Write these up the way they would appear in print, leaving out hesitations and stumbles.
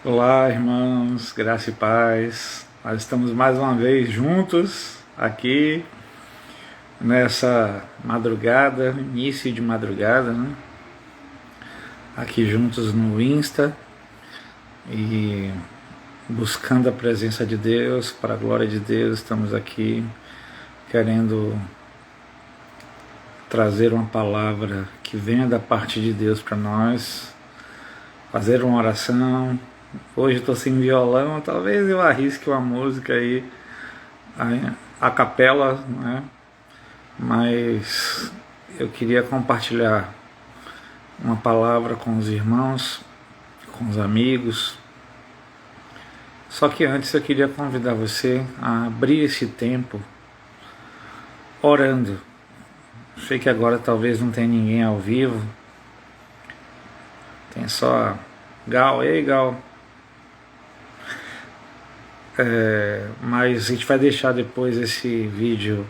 Olá, irmãos, graça e paz. Nós estamos mais uma vez juntos aqui nessa madrugada, início de madrugada, né? Aqui juntos no Insta e buscando a presença de Deus, para a glória de Deus. Estamos aqui querendo trazer uma palavra que venha da parte de Deus para nós, fazer uma oração. Hoje estou sem violão, talvez eu arrisque uma música aí, a capela, né? Mas eu queria compartilhar uma palavra com os irmãos, com os amigos. Só que antes eu queria convidar você a abrir esse tempo orando. Sei que agora talvez não tenha ninguém ao vivo, tem só Gal. Ei, Gal. Mas a gente vai deixar depois esse vídeo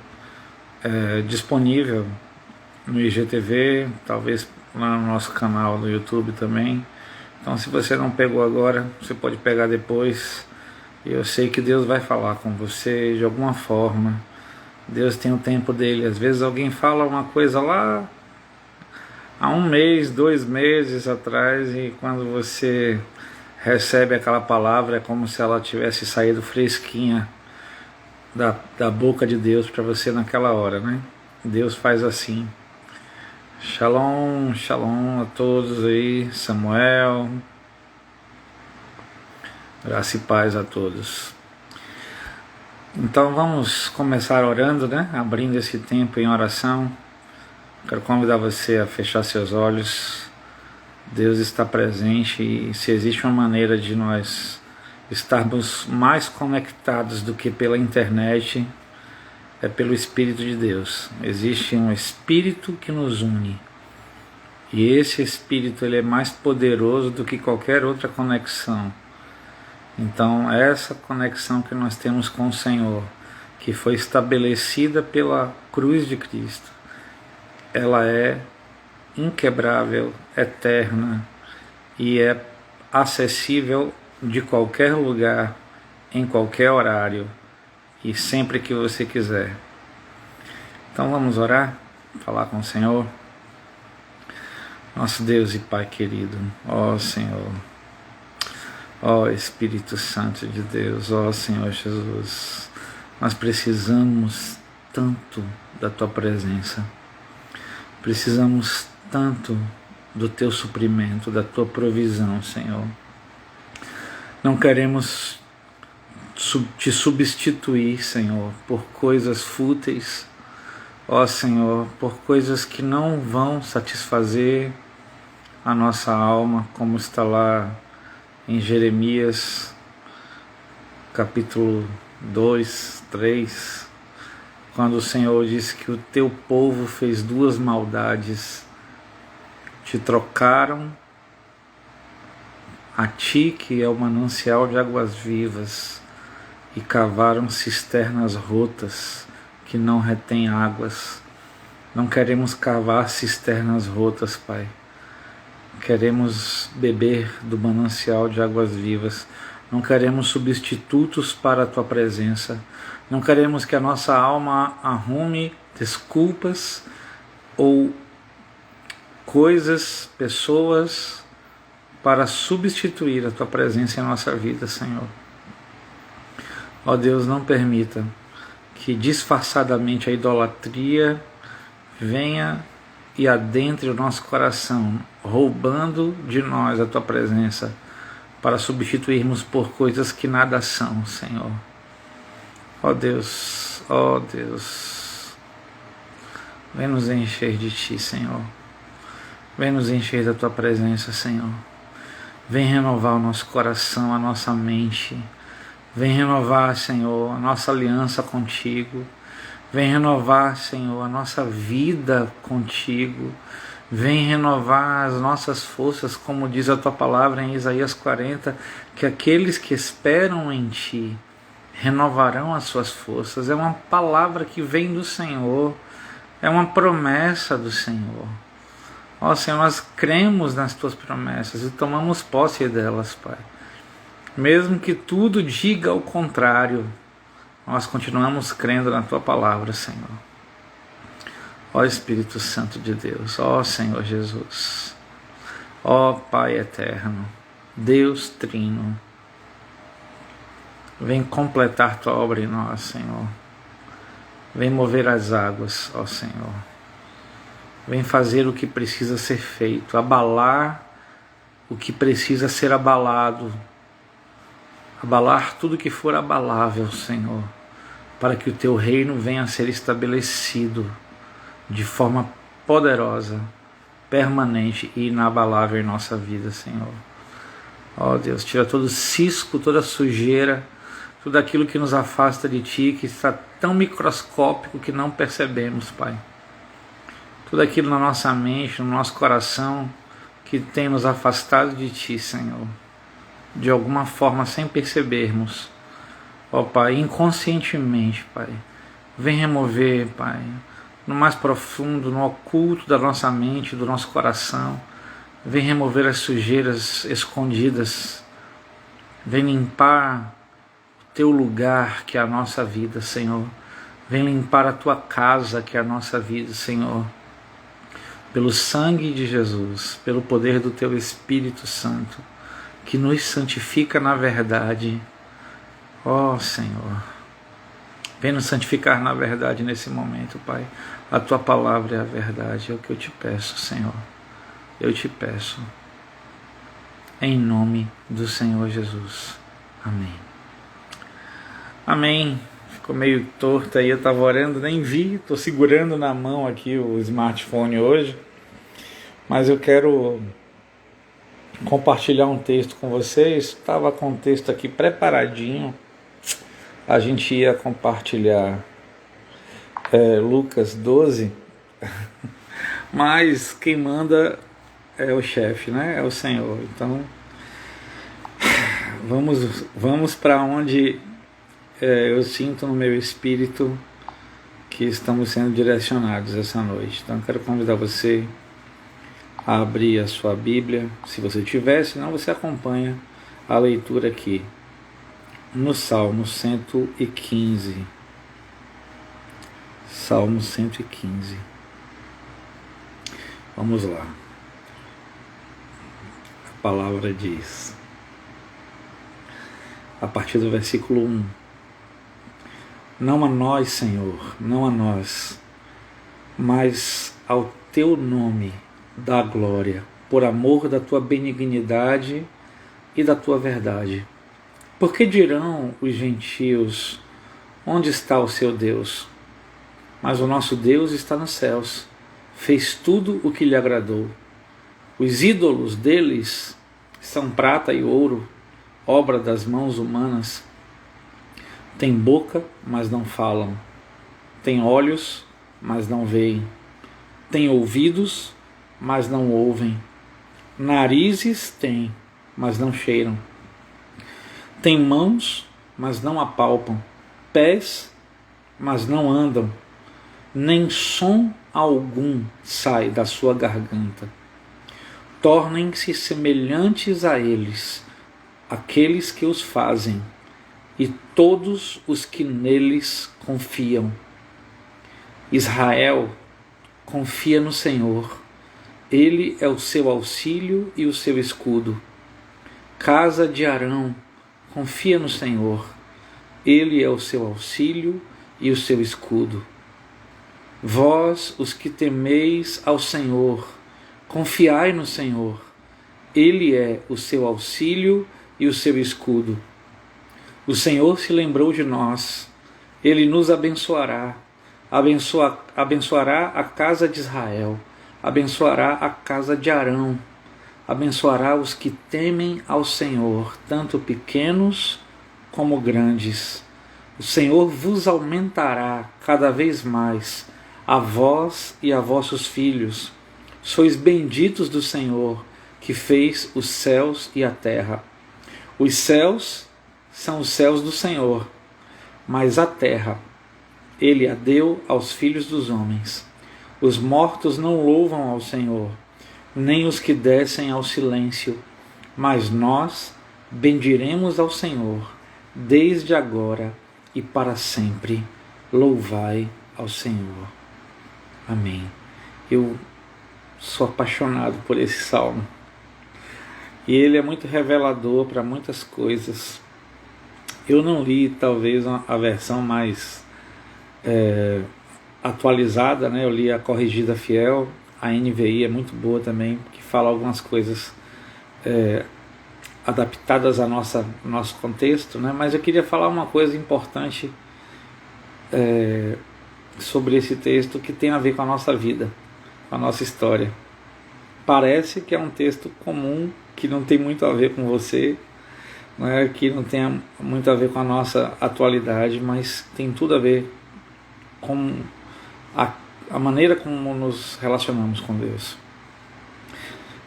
disponível no IGTV, talvez lá no nosso canal do YouTube também. Então, se você não pegou agora, você pode pegar depois. Eu sei que Deus vai falar com você de alguma forma. Deus tem o tempo dele. Às vezes alguém fala uma coisa lá há 1 mês, 2 meses atrás, e quando você recebe aquela palavra é como se ela tivesse saído fresquinha da boca de Deus para você naquela hora, né? Deus faz assim. Shalom, shalom a todos aí, Samuel, graça e paz a todos. Então vamos começar orando, né? Abrindo esse tempo em oração. Quero convidar você a fechar seus olhos. Deus está presente, e se existe uma maneira de nós estarmos mais conectados do que pela internet, é pelo Espírito de Deus. Existe um Espírito que nos une, e esse Espírito ele é mais poderoso do que qualquer outra conexão. Então essa conexão que nós temos com o Senhor, que foi estabelecida pela cruz de Cristo, ela é inquebrável, eterna e é acessível de qualquer lugar, em qualquer horário e sempre que você quiser. Então vamos orar, falar com o Senhor. Nosso Deus e Pai querido, ó Senhor, ó Espírito Santo de Deus, ó Senhor Jesus, nós precisamos tanto da Tua presença, precisamos tanto do Teu suprimento, da Tua provisão, Senhor. Não queremos Te substituir, Senhor, por coisas fúteis, ó Senhor, por coisas que não vão satisfazer a nossa alma, como está lá em Jeremias, capítulo 2, 3, quando o Senhor disse que o Teu povo fez 2 maldades. Te trocaram a Ti, que é o manancial de águas vivas, e cavaram cisternas rotas que não retêm águas. Não queremos cavar cisternas rotas, Pai. Queremos beber do manancial de águas vivas. Não queremos substitutos para a Tua presença. Não queremos que a nossa alma arrume desculpas ou coisas, pessoas para substituir a Tua presença em nossa vida, Senhor. Ó Deus, não permita que disfarçadamente a idolatria venha e adentre o nosso coração, roubando de nós a Tua presença, para substituirmos por coisas que nada são, Senhor. Ó Deus, vem nos encher de Ti, Senhor. Vem nos encher da Tua presença, Senhor. Vem renovar o nosso coração, a nossa mente. Vem renovar, Senhor, a nossa aliança contigo. Vem renovar, Senhor, a nossa vida contigo. Vem renovar as nossas forças, como diz a Tua palavra em Isaías 40, que aqueles que esperam em Ti renovarão as suas forças. É uma palavra que vem do Senhor, é uma promessa do Senhor. Ó Senhor, nós cremos nas Tuas promessas e tomamos posse delas, Pai. Mesmo que tudo diga o contrário, nós continuamos crendo na Tua palavra, Senhor. Ó Espírito Santo de Deus, ó Senhor Jesus, ó Pai eterno, Deus trino, vem completar Tua obra em nós, Senhor. Vem mover as águas, ó Senhor. Vem fazer o que precisa ser feito, abalar o que precisa ser abalado, abalar tudo que for abalável, Senhor, para que o Teu reino venha a ser estabelecido de forma poderosa, permanente e inabalável em nossa vida, Senhor. Ó Deus, tira todo cisco, toda sujeira, tudo aquilo que nos afasta de Ti, que está tão microscópico que não percebemos, Pai. Tudo aquilo na nossa mente, no nosso coração, que tem nos afastado de Ti, Senhor, de alguma forma sem percebermos. Ó Pai, inconscientemente, Pai, vem remover, Pai, no mais profundo, no oculto da nossa mente, do nosso coração, vem remover as sujeiras escondidas, vem limpar o Teu lugar, que é a nossa vida, Senhor, vem limpar a Tua casa, que é a nossa vida, Senhor, pelo sangue de Jesus, pelo poder do Teu Espírito Santo, que nos santifica na verdade. Ó Senhor, vem nos santificar na verdade nesse momento, Pai. A Tua palavra é a verdade, é o que eu Te peço, Senhor. Eu Te peço, em nome do Senhor Jesus. Amém. Amém. Ficou meio torto aí, eu estava orando, nem vi, estou segurando na mão aqui o smartphone hoje, mas eu quero compartilhar um texto com vocês. Estava com o texto aqui preparadinho, a gente ia compartilhar Lucas 12, mas quem manda é o chefe, né? É o Senhor. Então vamos para onde eu sinto no meu espírito que estamos sendo direcionados essa noite. Então eu quero convidar você a abrir a sua Bíblia, se você tiver, senão você acompanha a leitura aqui no Salmo 115. Salmo 115. Vamos lá. A palavra diz, a partir do versículo 1: Não a nós, Senhor, não a nós, mas ao Teu nome dá glória, por amor da Tua benignidade e da Tua verdade. Porque dirão os gentios: onde está o seu Deus? Mas o nosso Deus está nos céus, fez tudo o que lhe agradou. Os ídolos deles são prata e ouro, obra das mãos humanas. Têm boca, mas não falam. Têm olhos, mas não veem. Têm ouvidos, mas não ouvem. Narizes têm, mas não cheiram. Têm mãos, mas não apalpam. Pés, mas não andam. Nem som algum sai da sua garganta. Tornem-se semelhantes a eles, aqueles que os fazem, e todos os que neles confiam. Israel confia no Senhor, Ele é o seu auxílio e o seu escudo. Casa de Arão confia no Senhor, Ele é o seu auxílio e o seu escudo. Vós, os que temeis ao Senhor, confiai no Senhor, Ele é o seu auxílio e o seu escudo. O Senhor se lembrou de nós, Ele nos abençoará, abençoará a casa de Israel, abençoará a casa de Arão, abençoará os que temem ao Senhor, tanto pequenos como grandes. O Senhor vos aumentará cada vez mais, a vós e a vossos filhos. Sois benditos do Senhor, que fez os céus e a terra. Os céus são os céus do Senhor, mas a terra Ele a deu aos filhos dos homens. Os mortos não louvam ao Senhor, nem os que descem ao silêncio, mas nós bendiremos ao Senhor, desde agora e para sempre. Louvai ao Senhor. Amém. Eu sou apaixonado por esse salmo. E ele é muito revelador para muitas coisas. Eu não li talvez a versão mais atualizada, né? Eu li a Corrigida Fiel, a NVI é muito boa também, que fala algumas coisas adaptadas ao nosso contexto, né? Mas eu queria falar uma coisa importante sobre esse texto que tem a ver com a nossa vida, com a nossa história. Parece que é um texto comum, que não tem muito a ver com você, né? Que não tem muito a ver com a nossa atualidade, mas tem tudo a ver com a maneira como nos relacionamos com Deus.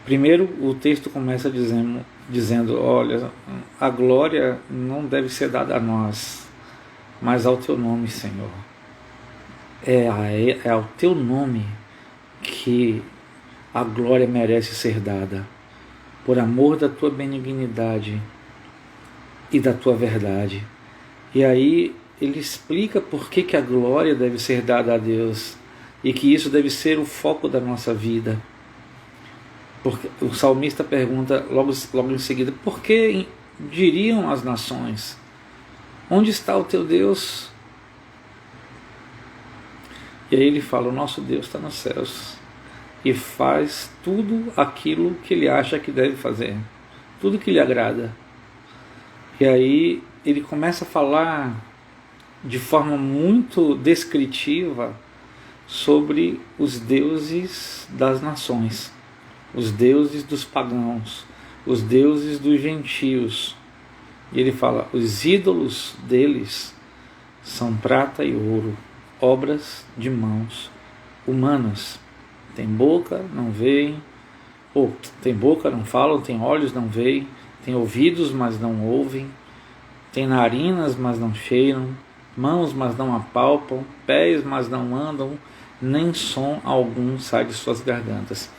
Primeiro, o texto começa dizendo, olha, a glória não deve ser dada a nós, mas ao teu nome, Senhor. É ao teu nome que a glória merece ser dada, por amor da tua benignidade e da tua verdade. E aí ele explica por que a glória deve ser dada a Deus e que isso deve ser o foco da nossa vida. Porque o salmista pergunta logo em seguida, por que diriam as nações, onde está o teu Deus? E aí ele fala, o nosso Deus está nos céus e faz tudo aquilo que ele acha que deve fazer, tudo que lhe agrada. E aí ele começa a falar de forma muito descritiva sobre os deuses das nações, os deuses dos pagãos, os deuses dos gentios. E ele fala, os ídolos deles são prata e ouro, obras de mãos humanas. Tem boca, não veem, ou tem boca, não falam, tem olhos, não veem, tem ouvidos, mas não ouvem, tem narinas, mas não cheiram, mãos, mas não apalpam, pés, mas não andam, nem som algum sai de suas gargantas.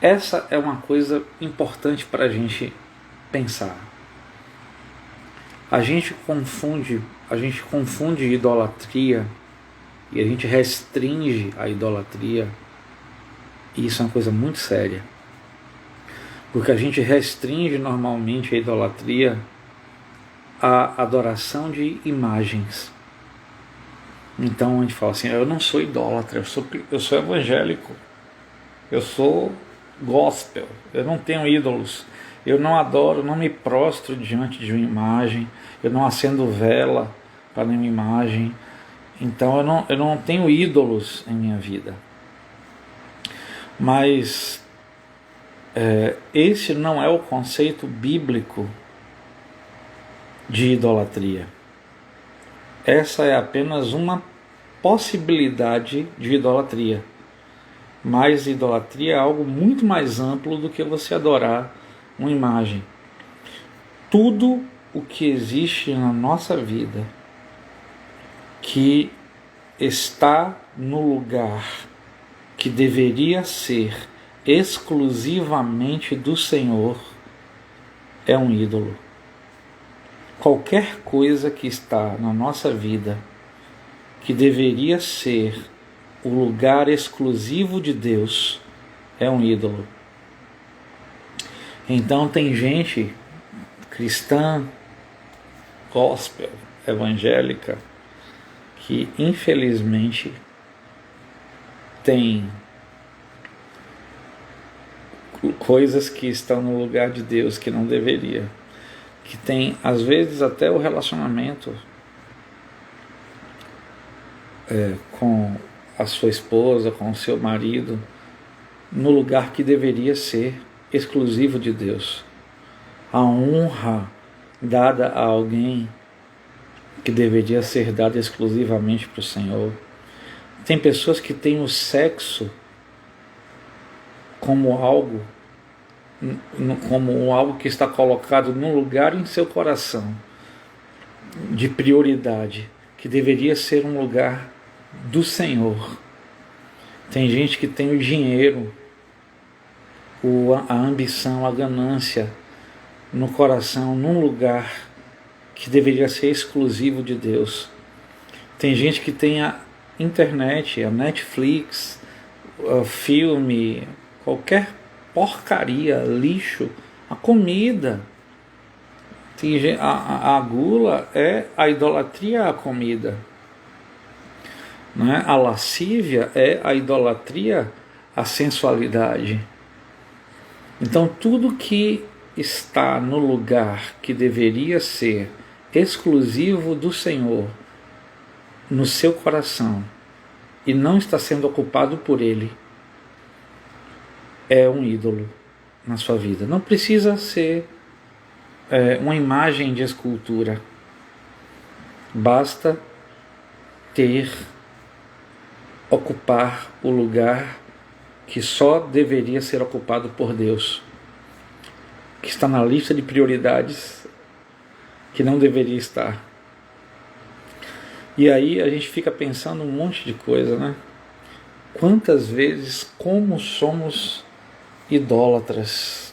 Essa é uma coisa importante para a gente pensar. A gente confunde idolatria e a gente restringe a idolatria, e isso é uma coisa muito séria, porque a gente restringe normalmente a idolatria à adoração de imagens. Então a gente fala assim, eu não sou idólatra, eu sou evangélico, eu sou gospel, eu não tenho ídolos, eu não adoro, não me prostro diante de uma imagem, eu não acendo vela para nenhuma imagem, então eu não tenho ídolos em minha vida. Mas esse não é o conceito bíblico de idolatria. Essa é apenas uma possibilidade de idolatria. Mas idolatria é algo muito mais amplo do que você adorar uma imagem. Tudo o que existe na nossa vida que está no lugar que deveria ser exclusivamente do Senhor é um ídolo. Qualquer coisa que está na nossa vida que deveria ser o lugar exclusivo de Deus é um ídolo. Então tem gente cristã, gospel, evangélica, que infelizmente tem coisas que estão no lugar de Deus que não deveria, que tem às vezes até o relacionamento com a sua esposa, com o seu marido, no lugar que deveria ser exclusivo de Deus. A honra dada a alguém que deveria ser dada exclusivamente para o Senhor. Tem pessoas que têm o sexo como algo que está colocado num lugar em seu coração de prioridade, que deveria ser um lugar do Senhor. Tem gente que tem o dinheiro a ambição, a ganância no coração, num lugar que deveria ser exclusivo de Deus. Tem gente que tem a internet, a Netflix, o filme, qualquer porcaria, lixo, a comida. A gula é a idolatria à comida, né? A lascívia é a idolatria à sensualidade. Então tudo que está no lugar que deveria ser exclusivo do Senhor no seu coração e não está sendo ocupado por Ele é um ídolo na sua vida. Não precisa ser uma imagem de escultura, basta ocupar o lugar que só deveria ser ocupado por Deus, que está na lista de prioridades que não deveria estar. E aí a gente fica pensando um monte de coisa, né? Quantas vezes, como somos idólatras?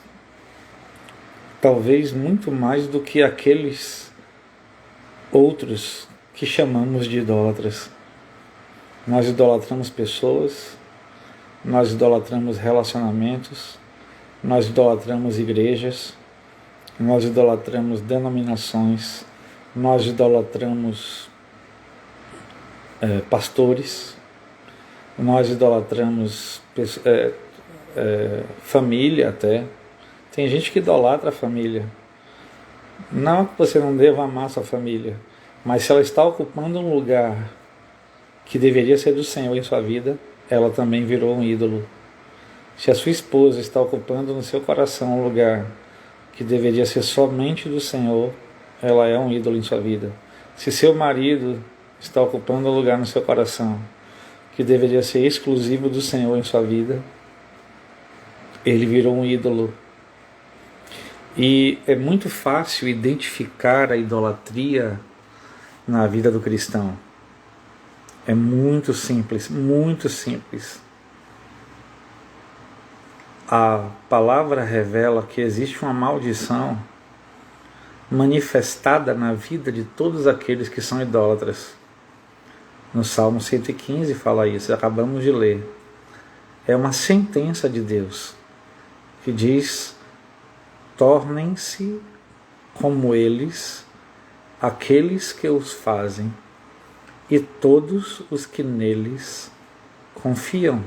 Talvez muito mais do que aqueles outros que chamamos de idólatras. Nós idolatramos pessoas, nós idolatramos relacionamentos, nós idolatramos igrejas, nós idolatramos denominações, nós idolatramos pastores, nós idolatramos família até. Tem gente que idolatra a família. Não que você não deva amar sua família, mas se ela está ocupando um lugar que deveria ser do Senhor em sua vida, ela também virou um ídolo. Se a sua esposa está ocupando no seu coração um lugar que deveria ser somente do Senhor, ela é um ídolo em sua vida. Se seu marido está ocupando um lugar no seu coração que deveria ser exclusivo do Senhor em sua vida, ele virou um ídolo. E é muito fácil identificar a idolatria na vida do cristão. É muito simples, muito simples. A palavra revela que existe uma maldição manifestada na vida de todos aqueles que são idólatras. No Salmo 115 fala isso, acabamos de ler. É uma sentença de Deus que diz: tornem-se como eles aqueles que os fazem e todos os que neles confiam.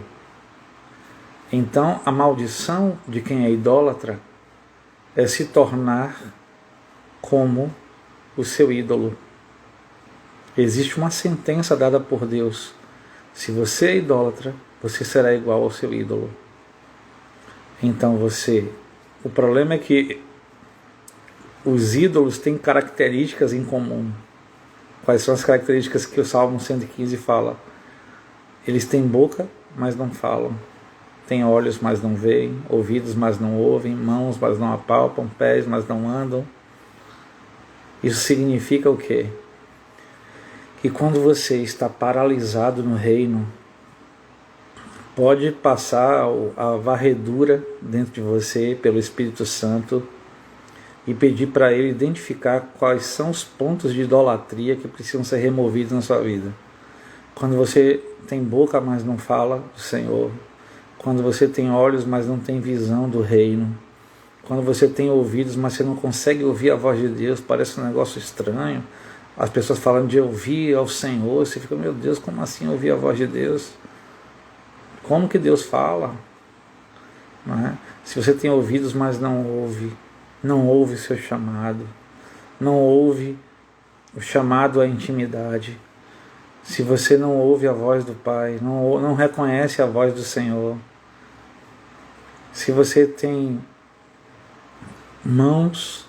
Então a maldição de quem é idólatra é se tornar como o seu ídolo. Existe uma sentença dada por Deus: se você é idólatra, você será igual ao seu ídolo. Então o problema é que os ídolos têm características em comum. Quais são as características que o Salmo 115 fala? Eles têm boca, mas não falam. Têm olhos, mas não veem. Ouvidos, mas não ouvem. Mãos, mas não apalpam. Pés, mas não andam. Isso significa o quê? Que quando você está paralisado no reino, pode passar a varredura dentro de você pelo Espírito Santo e pedir para ele identificar quais são os pontos de idolatria que precisam ser removidos na sua vida. Quando você tem boca, mas não fala do Senhor. Quando você tem olhos, mas não tem visão do reino. Quando você tem ouvidos, mas você não consegue ouvir a voz de Deus, parece um negócio estranho. As pessoas falando de ouvir ao Senhor, você fica, meu Deus, como assim ouvir a voz de Deus? Como que Deus fala? Não é? Se você tem ouvidos, mas não ouve o seu chamado, não ouve o chamado à intimidade, se você não ouve a voz do Pai, não reconhece a voz do Senhor, se você tem mãos,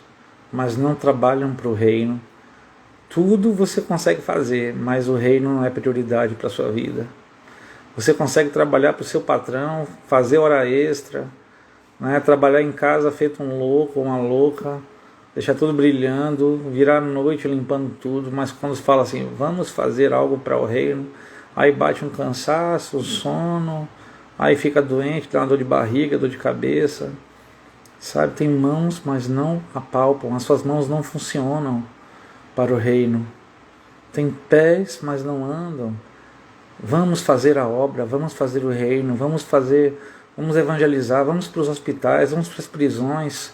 mas não trabalham para o reino, tudo você consegue fazer, mas o reino não é prioridade para a sua vida. Você consegue trabalhar para o seu patrão, fazer hora extra, né? Trabalhar em casa feito um louco, uma louca, deixar tudo brilhando, virar a noite limpando tudo, mas quando se fala assim, vamos fazer algo para o reino, aí bate um cansaço, um sono, Aí fica doente, dá uma dor de barriga, dor de cabeça. Sabe, tem mãos, mas não apalpam. As suas mãos não funcionam para o reino. Tem pés, mas não andam. Vamos fazer a obra, vamos fazer o reino, vamos evangelizar, vamos para os hospitais, vamos para as prisões,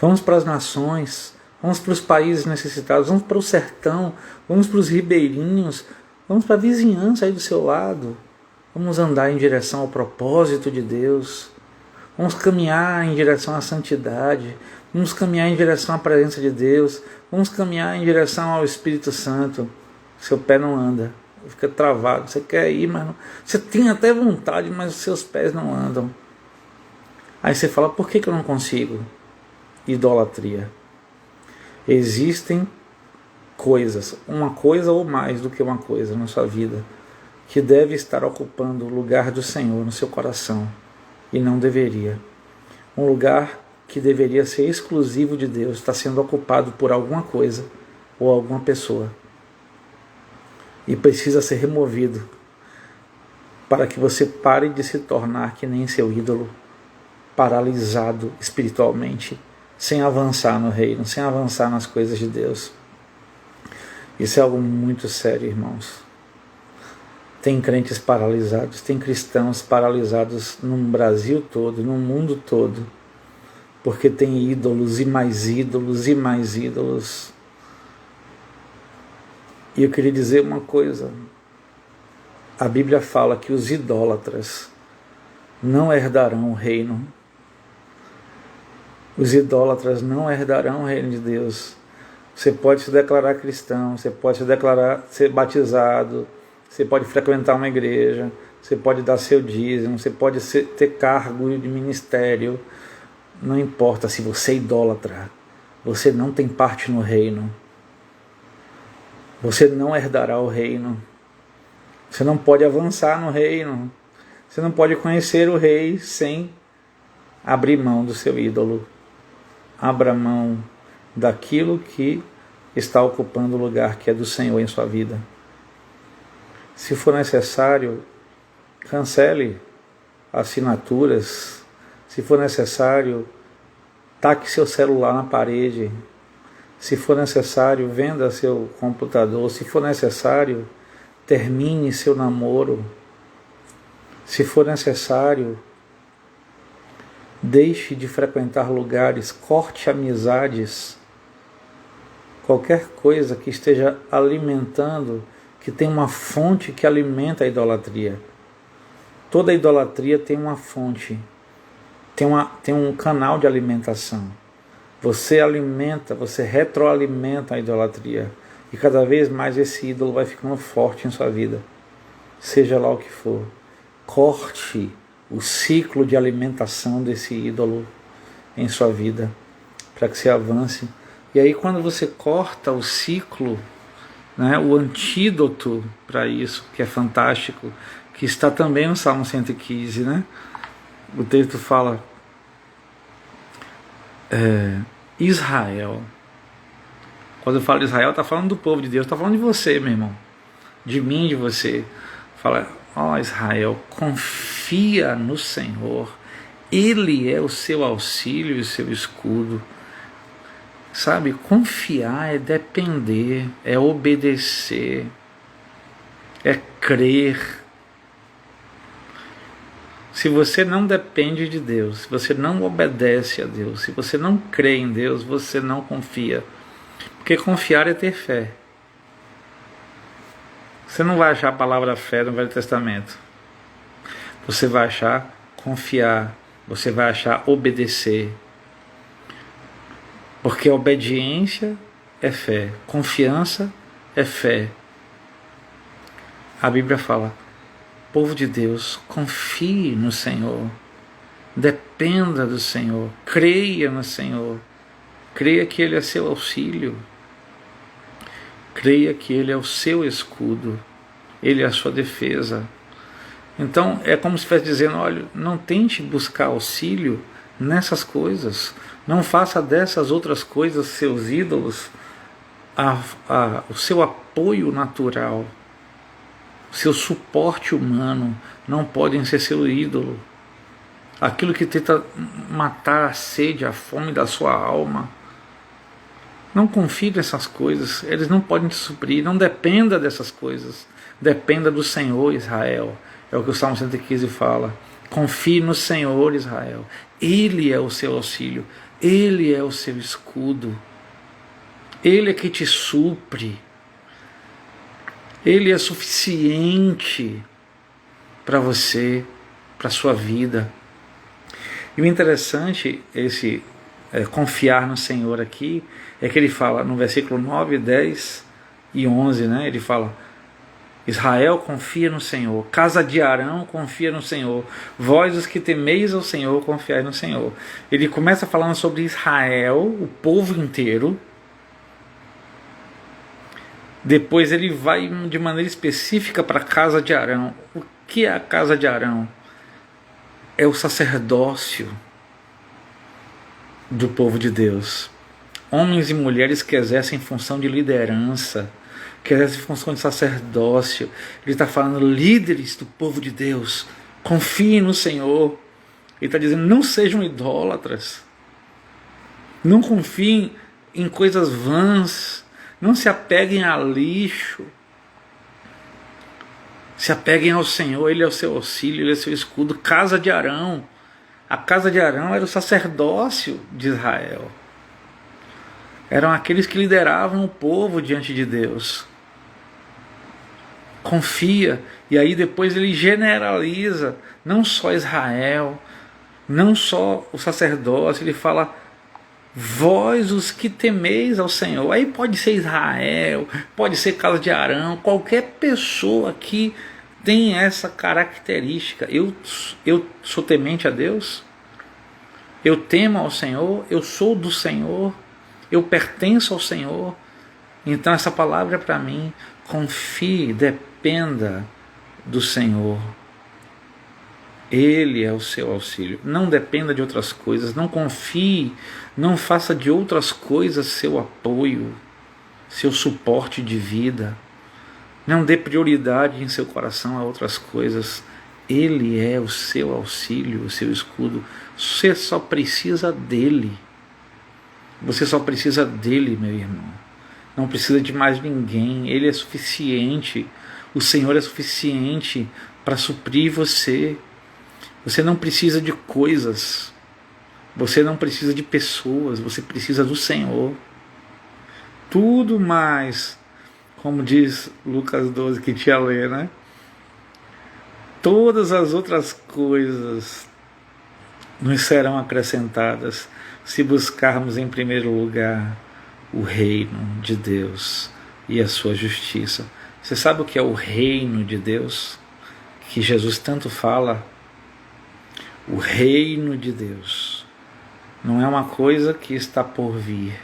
vamos para as nações, vamos para os países necessitados, vamos para o sertão, vamos para os ribeirinhos, vamos para a vizinhança aí do seu lado. Vamos andar em direção ao propósito de Deus. Vamos caminhar em direção à santidade. Vamos caminhar em direção à presença de Deus. Vamos caminhar em direção ao Espírito Santo. Seu pé não anda, fica travado. Você quer ir, mas não. Você tem até vontade, mas os seus pés não andam. Aí você fala, por que eu não consigo? Idolatria. Existem coisas, uma coisa ou mais do que uma coisa na sua vida, que deve estar ocupando o lugar do Senhor no seu coração, e não deveria. Um lugar que deveria ser exclusivo de Deus está sendo ocupado por alguma coisa ou alguma pessoa, e precisa ser removido para que você pare de se tornar que nem seu ídolo, paralisado espiritualmente, sem avançar no reino, sem avançar nas coisas de Deus. Isso é algo muito sério, irmãos. Tem crentes paralisados, tem cristãos paralisados no Brasil todo, no mundo todo, porque tem ídolos e mais ídolos e mais ídolos. E eu queria dizer uma coisa. A Bíblia fala que os idólatras não herdarão o reino. Os idólatras não herdarão o reino de Deus. Você pode se declarar cristão, você pode se declarar ser batizado, você pode frequentar uma igreja, você pode dar seu dízimo, você pode ter cargo de ministério. Não importa se você é idólatra, você não tem parte no reino. Você não herdará o reino. Você não pode avançar no reino. Você não pode conhecer o rei sem abrir mão do seu ídolo. Abra mão daquilo que está ocupando o lugar que é do Senhor em sua vida. Se for necessário, cancele assinaturas. Se for necessário, taque seu celular na parede. Se for necessário, venda seu computador. Se for necessário, termine seu namoro. Se for necessário, deixe de frequentar lugares, corte amizades. Qualquer coisa que esteja alimentando, que tem uma fonte que alimenta a idolatria. Toda idolatria tem uma fonte, tem um canal de alimentação. Você alimenta, você retroalimenta a idolatria. E cada vez mais esse ídolo vai ficando forte em sua vida. Seja lá o que for. Corte o ciclo de alimentação desse ídolo em sua vida, para que você avance. E aí quando você corta o ciclo, né, o antídoto para isso, que é fantástico, que está também no Salmo 115, né? O texto fala, Israel. Quando eu falo Israel, está falando do povo de Deus, está falando de você, meu irmão, de mim, de você. Fala, Israel, confia no Senhor, Ele é o seu auxílio e o seu escudo. Sabe, confiar é depender, é obedecer, é crer. Se você não depende de Deus, se você não obedece a Deus, se você não crê em Deus, você não confia. Porque confiar é ter fé. Você não vai achar a palavra fé no Velho Testamento. Você vai achar confiar, você vai achar obedecer. Porque a obediência é fé, confiança é fé. A Bíblia fala, povo de Deus, confie no Senhor, dependa do Senhor, creia no Senhor, creia que Ele é seu auxílio, creia que Ele é o seu escudo, Ele é a sua defesa. Então é como se estivesse dizendo, olha, não tente buscar auxílio nessas coisas, não faça dessas outras coisas seus ídolos, o seu apoio natural, o seu suporte humano. não podem ser seu ídolo. Aquilo que tenta matar a sede, a fome da sua alma. Não confie nessas coisas, eles não podem te suprir, não dependa dessas coisas. Dependa do Senhor, Israel. É o que o Salmo 115 fala. Confie no Senhor, Israel. Ele é o seu auxílio, Ele é o seu escudo. Ele é que te supre. Ele é suficiente para você, para a sua vida. E o interessante, confiar no Senhor aqui, é que ele fala no versículo 9, 10 e 11, né? Ele fala: Israel, confia no Senhor. Casa de Arão, confia no Senhor. Vós, os que temeis ao Senhor, confiai no Senhor. Ele começa falando sobre Israel, o povo inteiro. Depois ele vai de maneira específica para a casa de Arão. O que é a casa de Arão? É o sacerdócio do povo de Deus. Homens e mulheres que exercem função de liderança, que exercem função de sacerdócio. Ele está falando líderes do povo de Deus. Confiem no Senhor. Ele está dizendo: não sejam idólatras. Não confiem em coisas vãs. Não se apeguem a lixo. Se apeguem ao Senhor. Ele é o seu auxílio, Ele é o seu escudo. Casa de Arão. A casa de Arão era o sacerdócio de Israel. Eram aqueles que lideravam o povo diante de Deus. Confia. E aí depois ele generaliza. Não só Israel. Não só o sacerdócio. Ele fala: vós os que temeis ao Senhor. Aí pode ser Israel, pode ser casa de Arão, qualquer pessoa que tem essa característica. Eu sou temente a Deus, eu temo ao Senhor, eu sou do Senhor, eu pertenço ao Senhor. Então essa palavra é para mim. Confie, dependa do Senhor. Ele é o seu auxílio. Não dependa de outras coisas. Não confie. Não faça de outras coisas seu apoio, seu suporte de vida. Não dê prioridade em seu coração a outras coisas. Ele é o seu auxílio, o seu escudo. Você só precisa dele. Você só precisa dele, meu irmão. Não precisa de mais ninguém. Ele é suficiente. O Senhor é suficiente para suprir você. Você não precisa de coisas, você não precisa de pessoas, você precisa do Senhor. Tudo mais, como diz Lucas 12 que tinha ler, né? Todas as outras coisas nos serão acrescentadas se buscarmos em primeiro lugar o reino de Deus e a sua justiça. Você sabe o que é o reino de Deus? Que Jesus tanto fala. O reino de Deus não é uma coisa que está por vir.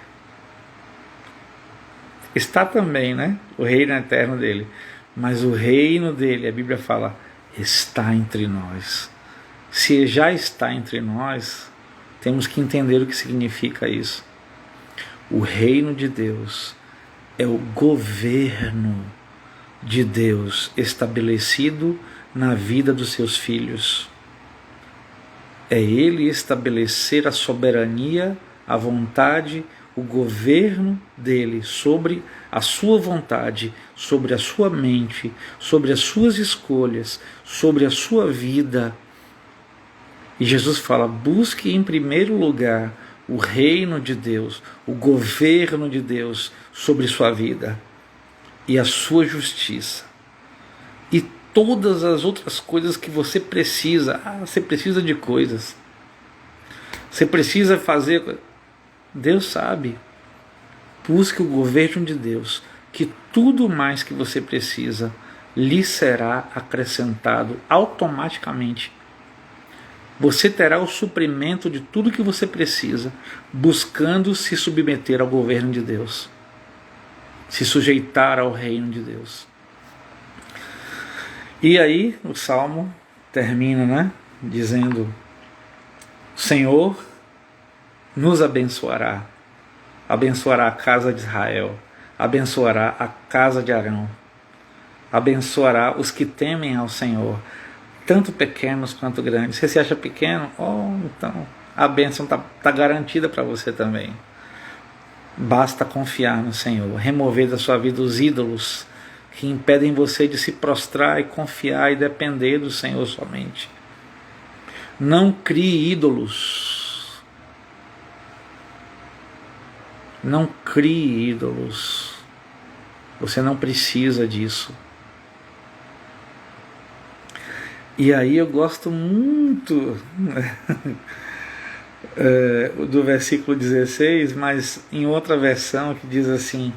Está também, né? O reino eterno dele. Mas o reino dele, a Bíblia fala, está entre nós. Se já está entre nós, temos que entender o que significa isso. O reino de Deus é o governo de Deus estabelecido na vida dos seus filhos. É Ele estabelecer a soberania, a vontade, o governo dele sobre a sua vontade, sobre a sua mente, sobre as suas escolhas, sobre a sua vida. E Jesus fala: busque em primeiro lugar o reino de Deus, o governo de Deus sobre sua vida e a sua justiça. E todas as outras coisas que você precisa. Você precisa de coisas. Você precisa fazer. Deus sabe. Busque o governo de Deus, que tudo mais que você precisa lhe será acrescentado automaticamente. Você terá o suprimento de tudo que você precisa, buscando se submeter ao governo de Deus, se sujeitar ao reino de Deus. E aí o Salmo termina, né, dizendo: Senhor nos abençoará, abençoará a casa de Israel, abençoará a casa de Arão, abençoará os que temem ao Senhor. tanto pequenos quanto grandes. Você se acha pequeno? Então a bênção está garantida para você também. Basta confiar no Senhor, remover da sua vida os ídolos que impedem você de se prostrar e confiar e depender do Senhor somente. Não crie ídolos. Não crie ídolos. Você não precisa disso. E aí eu gosto muito do versículo 16, mas em outra versão que diz assim,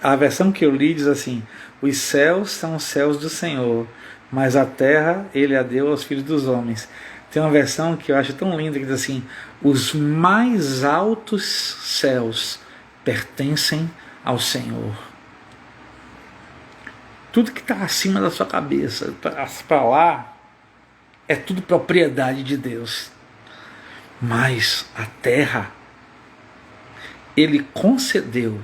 a versão que eu li diz assim: os céus são os céus do Senhor, mas a terra Ele a deu aos filhos dos homens. Tem uma versão que eu acho tão linda que diz assim: os mais altos céus pertencem ao Senhor. Tudo que está acima da sua cabeça, para lá, é tudo propriedade de Deus. Mas a terra, Ele concedeu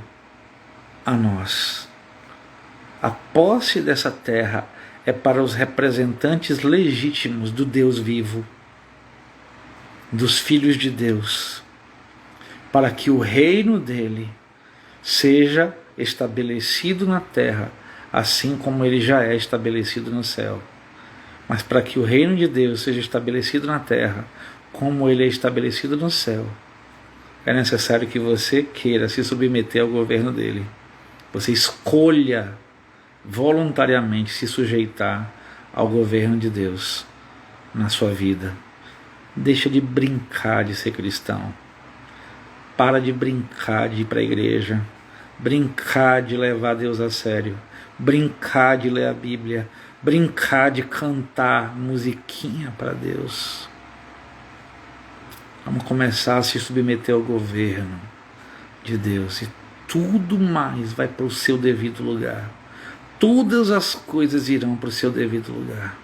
a nós. A posse dessa terra é para os representantes legítimos do Deus vivo, dos filhos de Deus, para que o reino dele seja estabelecido na terra, assim como ele já é estabelecido no céu. Mas para que o reino de Deus seja estabelecido na terra, como ele é estabelecido no céu, é necessário que você queira se submeter ao governo dele. Você escolha voluntariamente se sujeitar ao governo de Deus na sua vida. Deixa de brincar de ser cristão. Para de brincar de ir para a igreja. Brincar de levar Deus a sério. Brincar de ler a Bíblia. Brincar de cantar musiquinha para Deus. Vamos começar a se submeter ao governo de Deus. E tudo mais vai para o seu devido lugar. Todas as coisas irão para o seu devido lugar.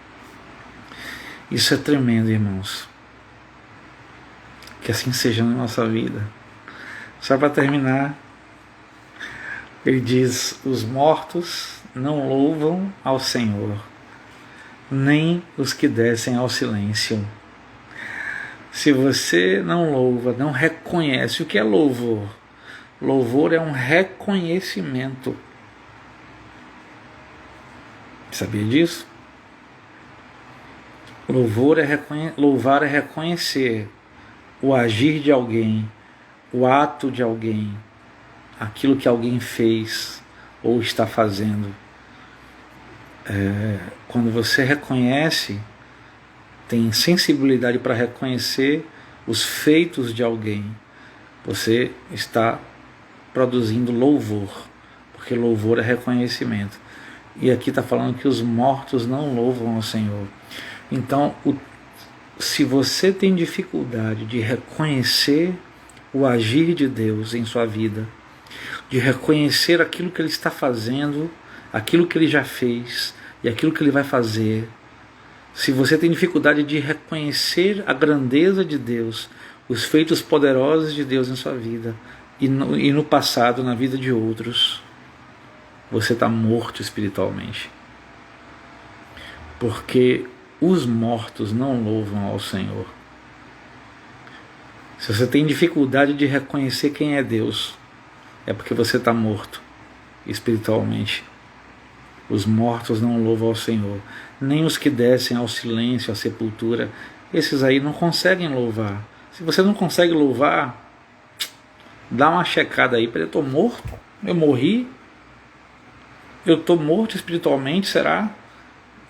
Isso é tremendo, irmãos. Que assim seja na nossa vida. Só para terminar, ele diz: os mortos não louvam ao Senhor, nem os que descem ao silêncio. Se você não louva, não reconhece, o que é louvor? Louvor é um reconhecimento. Sabia disso? Louvar é reconhecer o agir de alguém, o ato de alguém, aquilo que alguém fez ou está fazendo. Quando você reconhece, tem sensibilidade para reconhecer os feitos de alguém, você está produzindo louvor, porque louvor é reconhecimento. E aqui está falando que os mortos não louvam ao Senhor. Então, se você tem dificuldade de reconhecer o agir de Deus em sua vida, de reconhecer aquilo que Ele está fazendo, aquilo que Ele já fez e aquilo que Ele vai fazer, se você tem dificuldade de reconhecer a grandeza de Deus, os feitos poderosos de Deus em sua vida e no passado, na vida de outros, você está morto espiritualmente. Porque os mortos não louvam ao Senhor. Se você tem dificuldade de reconhecer quem é Deus, é porque você está morto espiritualmente. Os mortos não louvam ao Senhor. Nem os que descem ao silêncio, à sepultura, esses aí não conseguem louvar. Se você não consegue louvar, dá uma checada aí. Eu estou morto? Eu morri? Eu estou morto espiritualmente, será?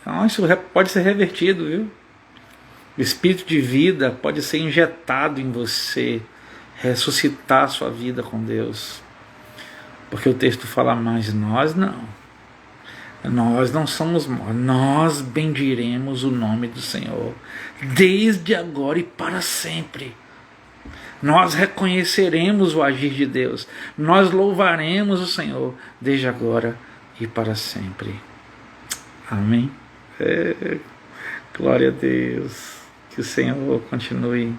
Não, isso pode ser revertido, viu? O espírito de vida pode ser injetado em você, ressuscitar a sua vida com Deus. Porque o texto fala mais: nós não. Nós não somos mortos. Nós bendiremos o nome do Senhor, desde agora e para sempre. Nós reconheceremos o agir de Deus. Nós louvaremos o Senhor, desde agora e para sempre. Amém? Glória a Deus. Que o Senhor continue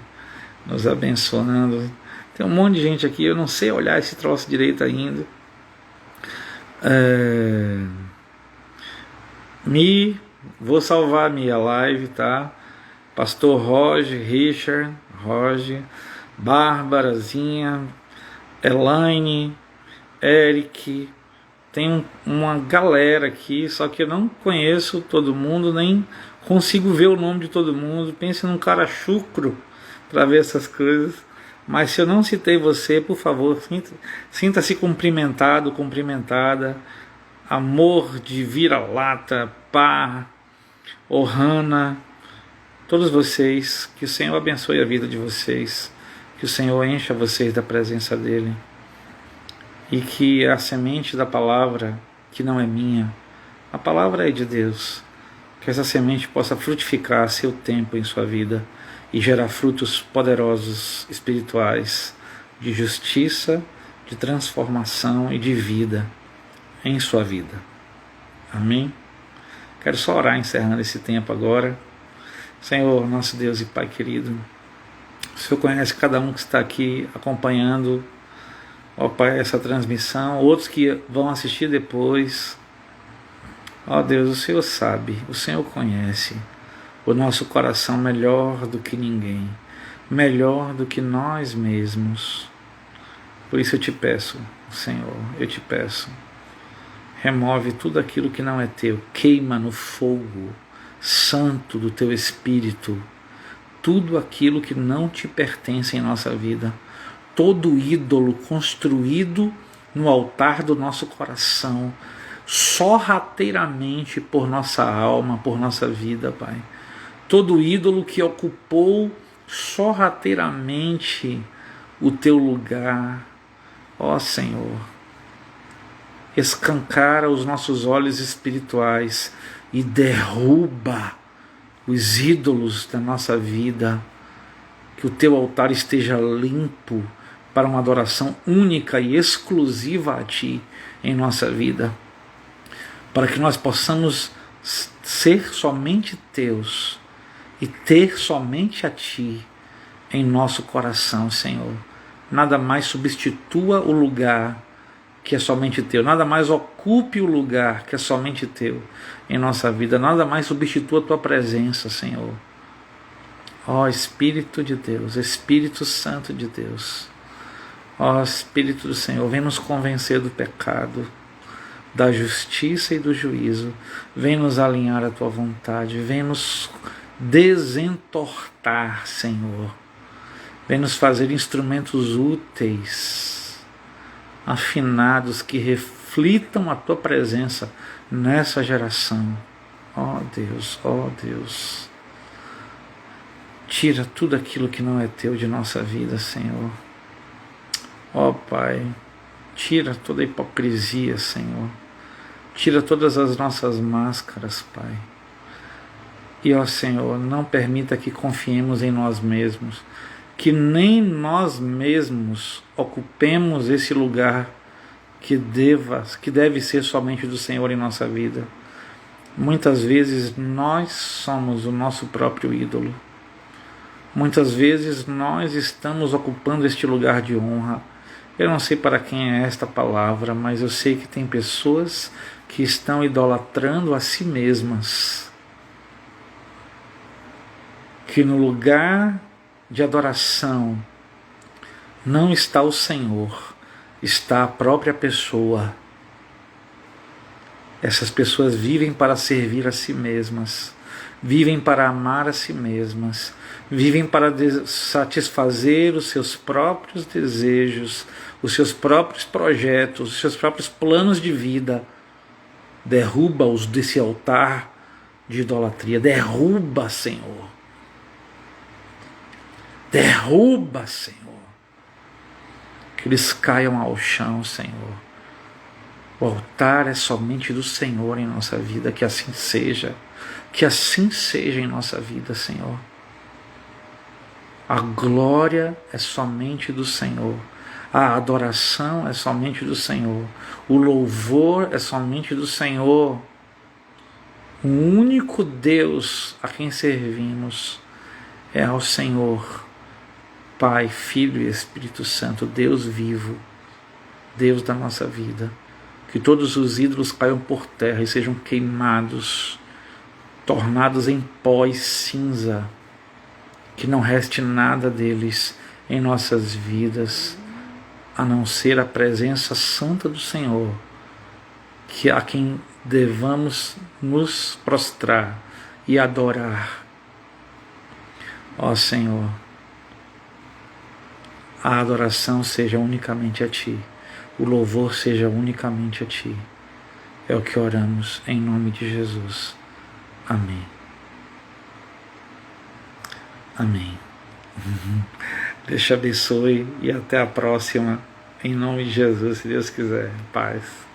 nos abençoando. Tem um monte de gente aqui, eu não sei olhar esse troço direito ainda. Vou salvar a minha live, tá? Pastor Roger, Richard, Roger, Bárbarazinha, Elaine, Eric, tem uma galera aqui, só que eu não conheço todo mundo, nem consigo ver o nome de todo mundo. Pense num cara chucro para ver essas coisas. Mas se eu não citei você, por favor, sinta-se cumprimentado, cumprimentada. Amor de vira-lata, pá, Ohana, todos vocês, que o Senhor abençoe a vida de vocês, que o Senhor encha vocês da presença dEle, e que a semente da palavra, que não é minha, a palavra é de Deus, que essa semente possa frutificar a seu tempo em sua vida e gerar frutos poderosos espirituais de justiça, de transformação e de vida em sua vida. Amém? Quero só orar encerrando esse tempo agora. Senhor, nosso Deus e Pai querido, o Senhor conhece cada um que está aqui acompanhando, ó Pai, essa transmissão, outros que vão assistir depois. Ó Deus, o Senhor sabe, o Senhor conhece o nosso coração melhor do que ninguém, melhor do que nós mesmos. Por isso eu te peço, Senhor, eu te peço, remove tudo aquilo que não é teu, queima no fogo santo do teu Espírito tudo aquilo que não te pertence em nossa vida, todo ídolo construído no altar do nosso coração, sorrateiramente por nossa alma, por nossa vida, Pai. Todo ídolo que ocupou sorrateiramente o teu lugar, ó Senhor, escancara os nossos olhos espirituais e derruba os ídolos da nossa vida, que o teu altar esteja limpo para uma adoração única e exclusiva a Ti em nossa vida, para que nós possamos ser somente Teus e ter somente a Ti em nosso coração, Senhor. Nada mais substitua o lugar que é somente Teu, nada mais ocupe o lugar que é somente Teu em nossa vida, nada mais substitua a Tua presença, Senhor. Ó Espírito de Deus, Espírito Santo de Deus, ó Espírito do Senhor, vem nos convencer do pecado, da justiça e do juízo, vem nos alinhar à Tua vontade, vem nos desentortar, Senhor, vem nos fazer instrumentos úteis, afinados, que reflitam a Tua presença nessa geração. Ó Deus, ó Deus, tira tudo aquilo que não é Teu de nossa vida, Senhor. Ó Pai, tira toda a hipocrisia, Senhor, tira todas as nossas máscaras, Pai. E ó Senhor, não permita que confiemos em nós mesmos, que nem nós mesmos ocupemos esse lugar que deve ser somente do Senhor em nossa vida. Muitas vezes nós somos o nosso próprio ídolo. Muitas vezes nós estamos ocupando este lugar de honra. Eu não sei para quem é esta palavra, mas eu sei que tem pessoas que estão idolatrando a si mesmas, que no lugar de adoração não está o Senhor, está a própria pessoa. Essas pessoas vivem para servir a si mesmas, vivem para amar a si mesmas, vivem para satisfazer os seus próprios desejos, os seus próprios projetos, os seus próprios planos de vida. Derruba-os desse altar de idolatria, derruba, Senhor. Derruba, Senhor, que eles caiam ao chão, Senhor. O altar é somente do Senhor em nossa vida, que assim seja em nossa vida, Senhor. A glória é somente do Senhor, a adoração é somente do Senhor, o louvor é somente do Senhor. O único Deus a quem servimos é ao Senhor, Pai, Filho e Espírito Santo, Deus vivo, Deus da nossa vida. Que todos os ídolos caiam por terra e sejam queimados tornados em pó e cinza, que não reste nada deles em nossas vidas, a não ser a presença santa do Senhor, que a quem devamos nos prostrar e adorar. Ó Senhor, a adoração seja unicamente a Ti, o louvor seja unicamente a Ti. É o que oramos em nome de Jesus. Amém. Amém. Deus te abençoe e até a próxima, em nome de Jesus, se Deus quiser. Paz.